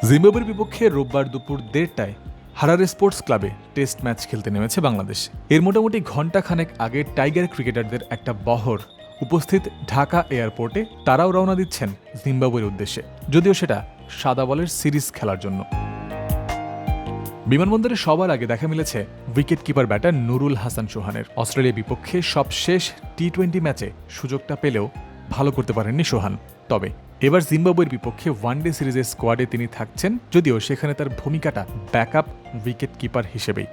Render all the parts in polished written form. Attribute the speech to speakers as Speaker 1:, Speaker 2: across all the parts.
Speaker 1: জিম্বাবুয়ের বিপক্ষে রোববার দুপুর 1:30টায় হারারে স্পোর্টস ক্লাবে টেস্ট ম্যাচ খেলতে নেমেছে বাংলাদেশ। এর মোটামুটি ঘণ্টাখানেক আগে টাইগার ক্রিকেটারদের একটা বহর উপস্থিত ঢাকা এয়ারপোর্টে। তারাও রওনা দিচ্ছেন জিম্বাবুয়ের উদ্দেশ্যে, যদিও সেটা সাদা বলের সিরিজ খেলার জন্য। বিমানবন্দরে সবার আগে দেখা মিলেছে wicket keeper batter Nurul Hasan সোহানের। অস্ট্রেলিয়ার বিপক্ষে সবশেষ টি-20 ম্যাচে সুযোগটা পেলেও ভালো করতে পারেননি সোহান। তবে এবার জিম্বাবুয়ের বিপক্ষে ওয়ানডে সিরিজের স্কোয়াডে তিনি থাকছেন, যদিও সেখানে তার ভূমিকাটা ব্যাকআপ উইকেট কিপার হিসেবেই।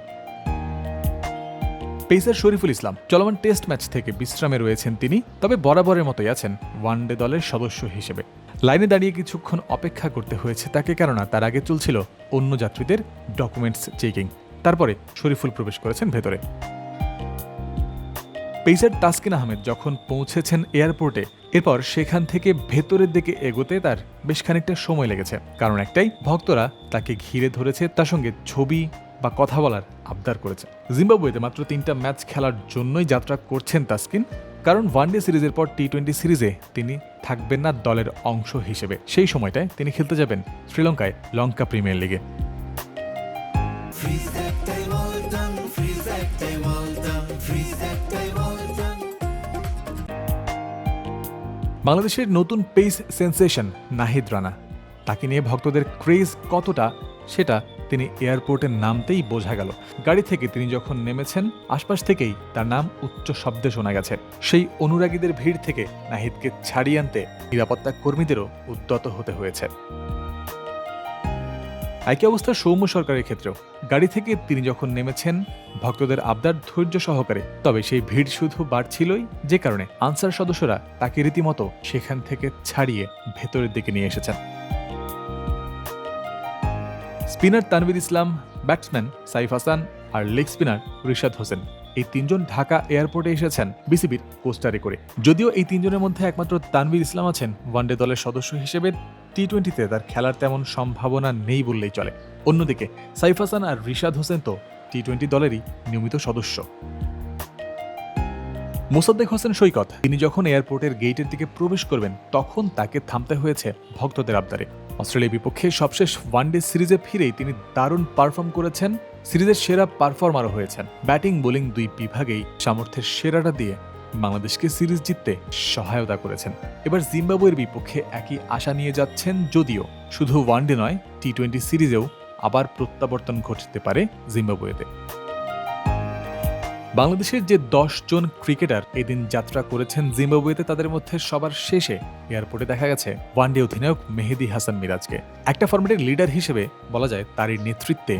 Speaker 1: পেসার শরীফুল ইসলাম চলমান টেস্ট ম্যাচ থেকে বিশ্রামে রয়েছেন তিনি, তবে বরাবরের মতোই আছেন ওয়ানডে দলের সদস্য হিসেবে। লাইনে দাঁড়িয়ে কিছুক্ষণ অপেক্ষা করতে হয়েছে তাকে, কেননা তার আগে চলছিল অন্য যাত্রীদের ডকুমেন্টস চেকিং। তারপরে শরীফুল প্রবেশ করেছেন ভেতরে। পেসার তাসকিন আহমেদ যখন পৌঁছেছেন এয়ারপোর্টে, এরপর সেখান থেকে ভেতরের দিকে এগোতে তার বেশ খানিকটা সময় লেগেছে। কারণ একটাই, ভক্তরা তাকে ঘিরে ধরেছে, তার সঙ্গে ছবি বা কথা বলার আবদার করেছে। জিম্বাবুয়েতে মাত্র 3টা ম্যাচ খেলার জন্যই যাত্রা করছেন তাসকিন, কারণ ওয়ানডে সিরিজের পর টি-20 সিরিজে তিনি থাকবেন না দলের অংশ হিসেবে। সেই সময়টায় তিনি খেলতে যাবেন শ্রীলঙ্কায় লঙ্কা প্রিমিয়ার লিগে। বাংলাদেশের নতুন পেস সেন্সেশন নাহিদ রানা, তাকে নিয়ে ভক্তদের ক্রেজ কতটা সেটা তিনি এয়ারপোর্টে নামতেই বোঝা গেল। গাড়ি থেকে তিনি যখন নেমেছেন, আশপাশ থেকেই তার নাম উচ্চ শব্দে শোনা গেছে। সেই অনুরাগীদের ভিড় থেকে নাহিদকে ছাড়িয়ে আনতে নিরাপত্তা কর্মীদেরও উদ্যত হতে হয়েছে। একই অবস্থা সৌম্য সরকারের ক্ষেত্রেও। গাড়ি থেকে তিনি যখন নেমেছেন, ভক্তদের আবদার ধৈর্য সহকারে, তবে সেই ভিড় শুধু বাড়ছিলই, যে কারণে আনসার সদস্যরা তাকে রীতিমতো সেখান থেকে ছাড়িয়ে ভেতরের দিকে নিয়ে এসেছেন। স্পিনার তানভীর ইসলাম, ব্যাটসম্যান সাইফ হাসান আর লেগ স্পিনার রিশাদ হোসেন, এই 3জন ঢাকা এয়ারপোর্টে এসেছেন বিসিবির কোস্টারে করে। যদিও এই 3জনের মধ্যে একমাত্র তানভীর ইসলাম আছেন ওয়ানডে দলের সদস্য হিসেবে, টি-20তে তার খেলার তেমন সম্ভাবনা নেই বললেই চলে। অন্যদিকে সাইফ হাসান আর রিশাদ হোসেন তো টি-20 দলেরই নিয়মিত সদস্য। মোসাদ্দেক হোসেন সৈকত, তিনি যখন এয়ারপোর্টের গেটের দিকে প্রবেশ করবেন, তখন তাকে থামতে হয়েছে ভক্তদের আবদারে। অস্ট্রেলিয়ার বিপক্ষে সবশেষ ওয়ানডে সিরিজে ফিরেই তিনি দারুণ পারফর্ম করেছেন, সিরিজের সেরা পারফর্মারও হয়েছেন। ব্যাটিং বোলিং দুই বিভাগেই সামর্থ্যের সেরাটা দিয়ে বাংলাদেশকে সিরিজ জিততে সহায়তা করেছেন। এবার জিম্বাবুয়ের বিপক্ষে একই আশা নিয়ে যাচ্ছেন, যদিও শুধু ওয়ানডে নয়, টি-20 সিরিজেও আবার প্রত্যাবর্তন ঘটতে পারে জিম্বাবুয়েতে। বাংলাদেশের যে 10 জন ক্রিকেটার এদিন যাত্রা করেছেন জিম্বাবুয়েতে, তাদের মধ্যে সবার শেষে এয়ারপোর্টে দেখা গেছে ওয়ানডে অধিনায়ক মেহেদী হাসান মিরাজকে। একটা ফরম্যাটের লিডার হিসেবে বলা যায় তারই নেতৃত্বে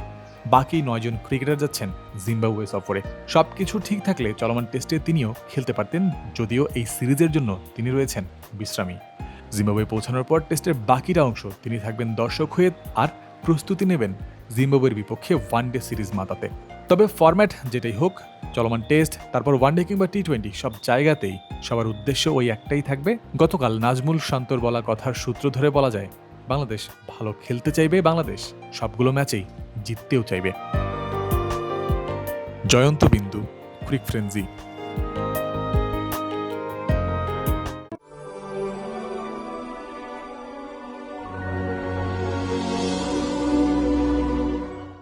Speaker 1: বাকি 9 জন ক্রিকেটার যাচ্ছেন জিম্বাবুয়ে সফরে। সবকিছু ঠিক থাকলে চলমান টেস্টে তিনিও খেলতে পারতেন, যদিও এই সিরিজের জন্য তিনি রয়েছেন বিশ্রামী। জিম্বাবুয়ে পৌঁছানোর পর টেস্টের বাকিটা অংশ তিনি থাকবেন দর্শক হয়ে, আর প্রস্তুতি নেবেন জিম্বাবুয়ের বিপক্ষে ওয়ানডে সিরিজ মাতাতে। তবে ফরম্যাট যেটাই হোক, চলমান টেস্ট, তারপর ওয়ানডে কিংবা টি-20, সব জায়গাতেই সবার উদ্দেশ্য ওই একটাই থাকবে। গতকাল নাজমুল শান্তর বলা কথার সূত্র ধরে বলা যায়, বাংলাদেশ ভালো খেলতে চাইবে, বাংলাদেশ সবগুলো ম্যাচেই জিততেও চাইবে। জয়ন্ত বিন্দু, ক্রিক ফ্রেন্সি।